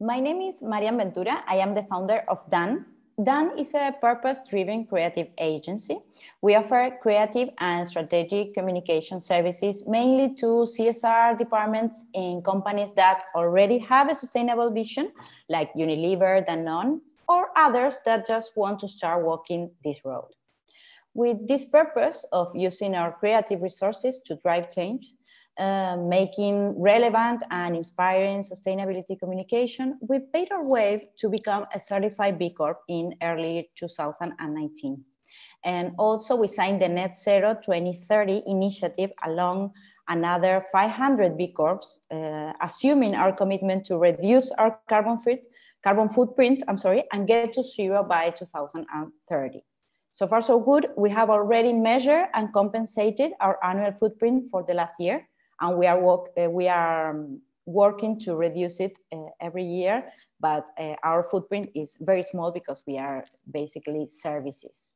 My name is Marian Ventura. I am the founder of DAN. DAN is a purpose-driven creative agency. We offer creative and strategic communication services mainly to CSR departments in companies that already have a sustainable vision, like Unilever, Danone, or others that just want to start walking this road. With this purpose of using our creative resources to drive change, making relevant and inspiring sustainability communication, we paved our way to become a certified B Corp in early 2019. And also we signed the Net Zero 2030 initiative along another 500 B Corps, assuming our commitment to reduce our carbon footprint, and get to zero by 2030. So far so good. We have already measured and compensated our annual footprint for the last year. And we are working to reduce it every year, but our footprint is very small because we are basically services.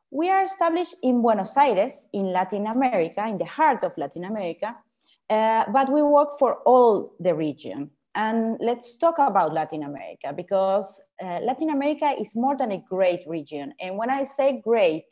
We are established in Buenos Aires, in Latin America, in the heart of Latin America, but we work for all the region. And let's talk about Latin America, because Latin America is more than a great region. And when I say great,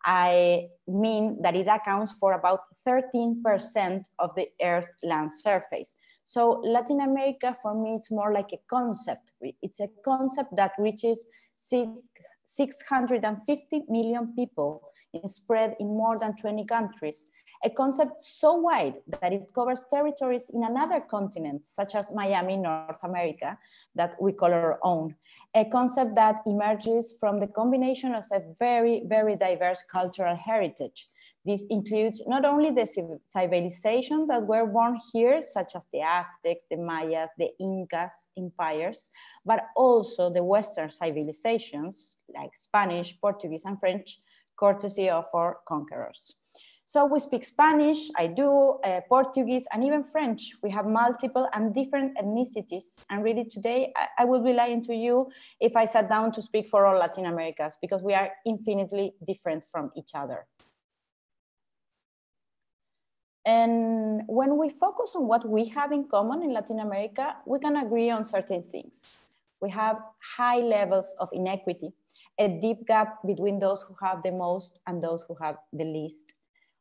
I mean that it accounts for about 13% of the Earth's land surface. So Latin America, for me, it's more like a concept. It's a concept that reaches 650 million people spread in more than 20 countries. A concept so wide that it covers territories in another continent, such as Miami, North America, that we call our own. A concept that emerges from the combination of a very, very diverse cultural heritage. This includes not only the civilizations that were born here, such as the Aztecs, the Mayas, the Incas empires, but also the Western civilizations like Spanish, Portuguese, and French, courtesy of our conquerors. So we speak Spanish, I do, Portuguese, and even French. We have multiple and different ethnicities. And really today, I will be lying to you if I sat down to speak for all Latin Americas, because we are infinitely different from each other. And when we focus on what we have in common in Latin America, we can agree on certain things. We have high levels of inequity, a deep gap between those who have the most and those who have the least,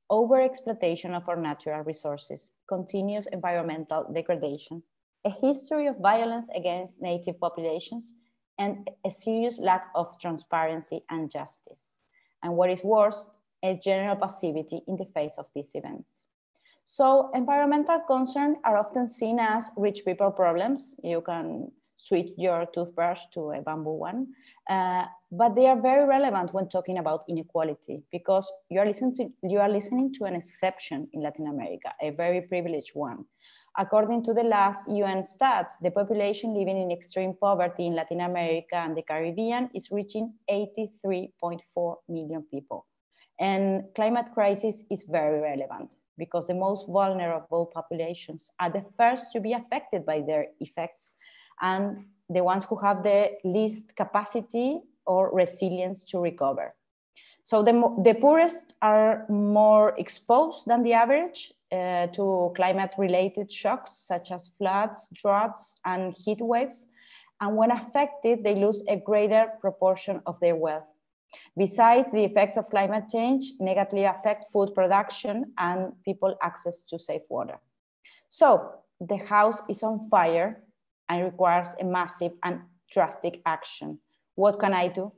overexploitation of our natural resources, continuous environmental degradation, a history of violence against native populations, and a serious lack of transparency and justice. And what is worse, a general passivity in the face of these events. So environmental concerns are often seen as rich people problems. You can switch your toothbrush to a bamboo one, but they are very relevant when talking about inequality, because you are listening to an exception in Latin America, a very privileged one. According to the last UN stats, the population living in extreme poverty in Latin America and the Caribbean is reaching 83.4 million people. And climate crisis is very relevant, because the most vulnerable populations are the first to be affected by their effects, and the ones who have the least capacity or resilience to recover. So the poorest are more exposed than the average to climate-related shocks, such as floods, droughts, and heat waves. And when affected, they lose a greater proportion of their wealth. Besides, the effects of climate change negatively affect food production and people's access to safe water. So the house is on fire and requires a massive and drastic action. What can I do?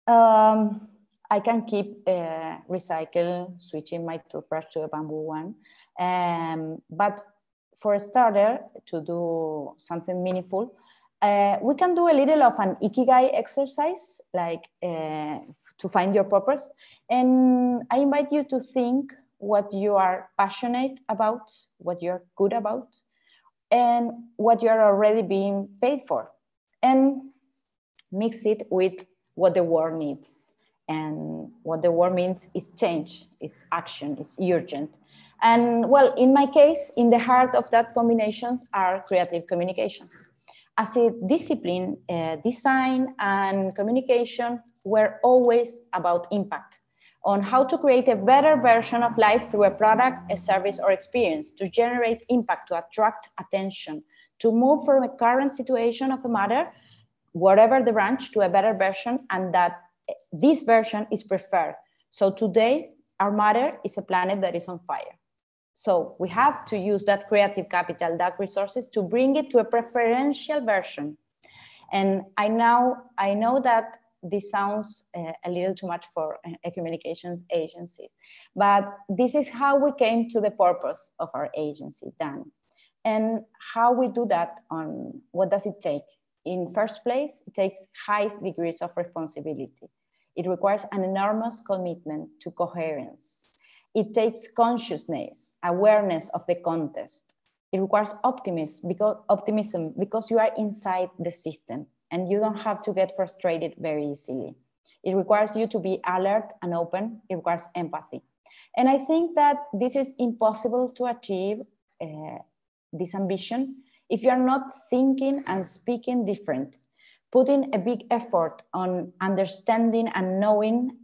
I can keep switching my toothbrush to a bamboo one. But for a starter, to do something meaningful, we can do a little of an ikigai exercise, like to find your purpose. And I invite you to think what you are passionate about, what you're good about, and what you're already being paid for. And mix it with what the world needs. And what the world means is change, is action, is urgent. And well, in my case, in the heart of that combination are creative communications. As a discipline, design and communication were always about impact, on how to create a better version of life through a product, a service, or experience, to generate impact, to attract attention, to move from a current situation of a matter, whatever the branch, to a better version, and that this version is preferred. So today, our matter is a planet that is on fire. So we have to use that creative capital, that resources, to bring it to a preferential version. And I know that this sounds a little too much for a communications agency, but this is how we came to the purpose of our agency, Dan. And how we do that, on what does it take? In first place, it takes high degrees of responsibility. It requires an enormous commitment to coherence. It takes consciousness, awareness of the context. It requires optimism because you are inside the system and you don't have to get frustrated very easily. It requires you to be alert and open. It requires empathy. And I think that this is impossible to achieve, this ambition, if you are not thinking and speaking different, putting a big effort on understanding and knowing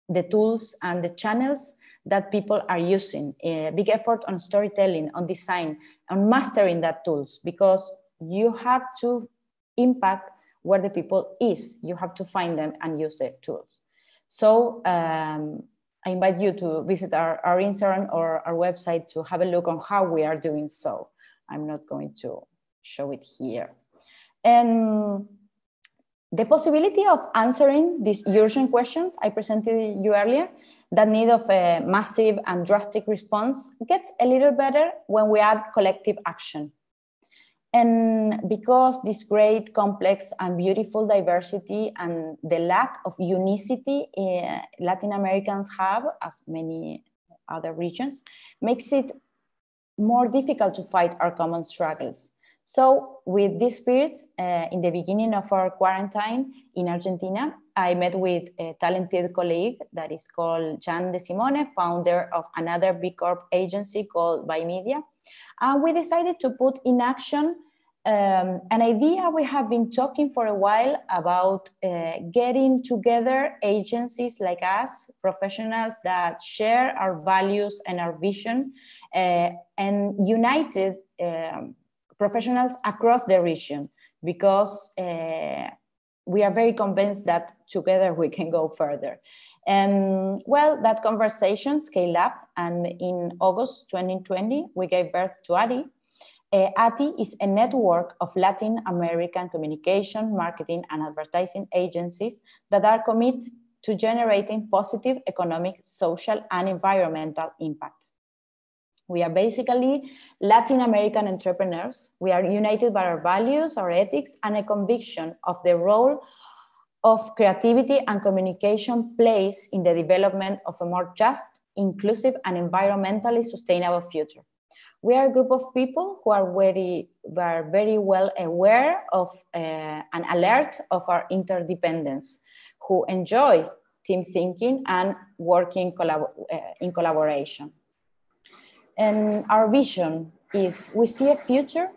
the tools and the channels that people are using, a big effort on storytelling, on design, on mastering that tools, because you have to impact where the people is. You have to find them and use the tools. So I invite you to visit our Instagram or our website to have a look on how we are doing so. I'm not going to show it here. And the possibility of answering these urgent questions I presented you earlier, that need of a massive and drastic response, gets a little better when we add collective action. And because this great, complex, and beautiful diversity and the lack of unicity Latin Americans have, as many other regions, makes it more difficult to fight our common struggles. So with this spirit, in the beginning of our quarantine in Argentina, I met with a talented colleague that is called Jan De Simone, founder of another B Corp agency called By Media. And we decided to put in action an idea we have been talking for a while about, getting together agencies like us, professionals that share our values and our vision, and united professionals across the region, because we are very convinced that together we can go further. And well, that conversation scaled up, and in August 2020, we gave birth to ATI. ATI is a network of Latin American communication, marketing, and advertising agencies that are committed to generating positive economic, social, and environmental impact. We are basically Latin American entrepreneurs. We are united by our values, our ethics, and a conviction of the role of creativity and communication plays in the development of a more just, inclusive, and environmentally sustainable future. We are a group of people who are very well aware of and alert of our interdependence, who enjoy team thinking and working in collaboration. And our vision is, we see a future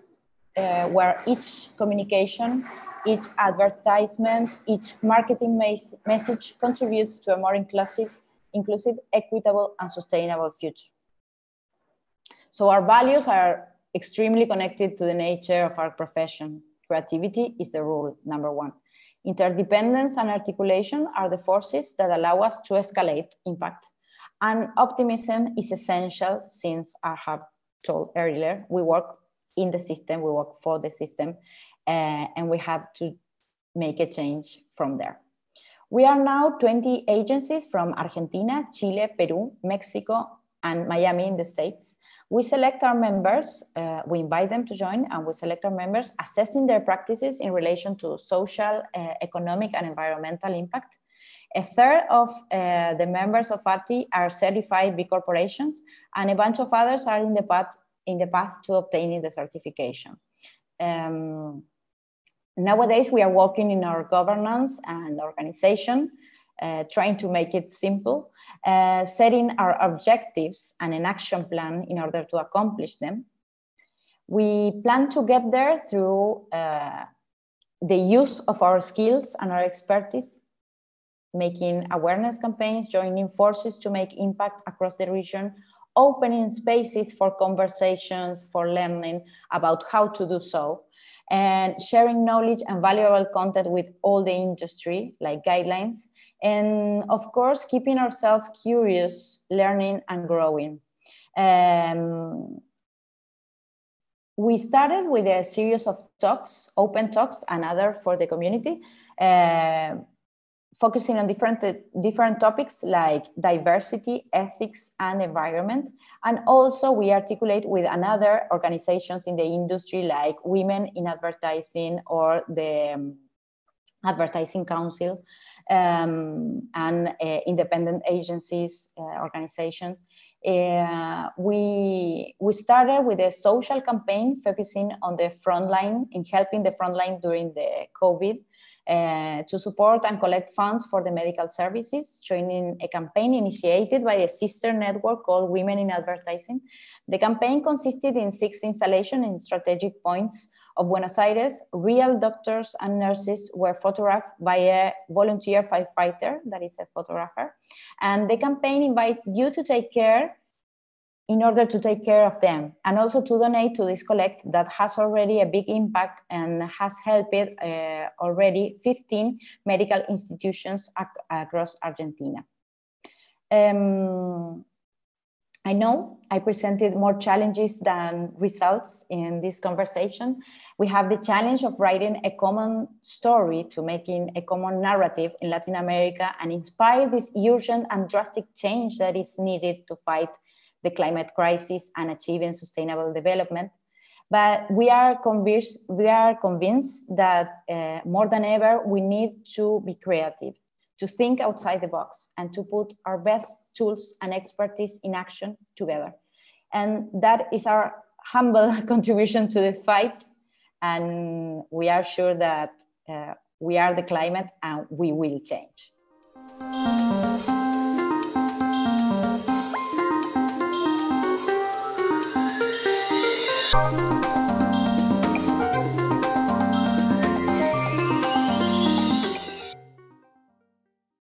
where each communication, each advertisement, each marketing message contributes to a more inclusive, equitable, and sustainable future. So our values are extremely connected to the nature of our profession. Creativity is the rule, number one. Interdependence and articulation are the forces that allow us to escalate impact. And optimism is essential, since I have told earlier, we work in the system, we work for the system, and we have to make a change from there. We are now 20 agencies from Argentina, Chile, Peru, Mexico, and Miami in the States. We select our members, we invite them to join, and we select our members assessing their practices in relation to social, economic, and environmental impact. A third of the members of ATI are certified B corporations, and a bunch of others are in the path to obtaining the certification. Nowadays, we are working in our governance and organization, trying to make it simple, setting our objectives and an action plan in order to accomplish them. We plan to get there through the use of our skills and our expertise, making awareness campaigns, joining forces to make impact across the region, opening spaces for conversations, for learning about how to do so, and sharing knowledge and valuable content with all the industry, like guidelines, and of course, keeping ourselves curious, learning and growing. We started with a series of talks, open talks, and other for the community, focusing on different topics like diversity, ethics, and environment. And also we articulate with another organizations in the industry like Women in Advertising or the Advertising Council and independent agencies, organization. We started with a social campaign focusing on the frontline, in helping the frontline during the COVID, to support and collect funds for the medical services, joining a campaign initiated by a sister network called Women in Advertising. The campaign consisted in 6 installations in strategic points of Buenos Aires. Real doctors and nurses were photographed by a volunteer firefighter, that is a photographer. And the campaign invites you to take care in order to take care of them, and also to donate to this collect that has already a big impact and has helped already 15 medical institutions across Argentina. I know I presented more challenges than results in this conversation. We have the challenge of writing a common story to making a common narrative in Latin America and inspire this urgent and drastic change that is needed to fight the climate crisis and achieving sustainable development. But we are convinced that more than ever, we need to be creative, to think outside the box, and to put our best tools and expertise in action together. And that is our humble contribution to the fight. And we are sure that we are the climate and we will change.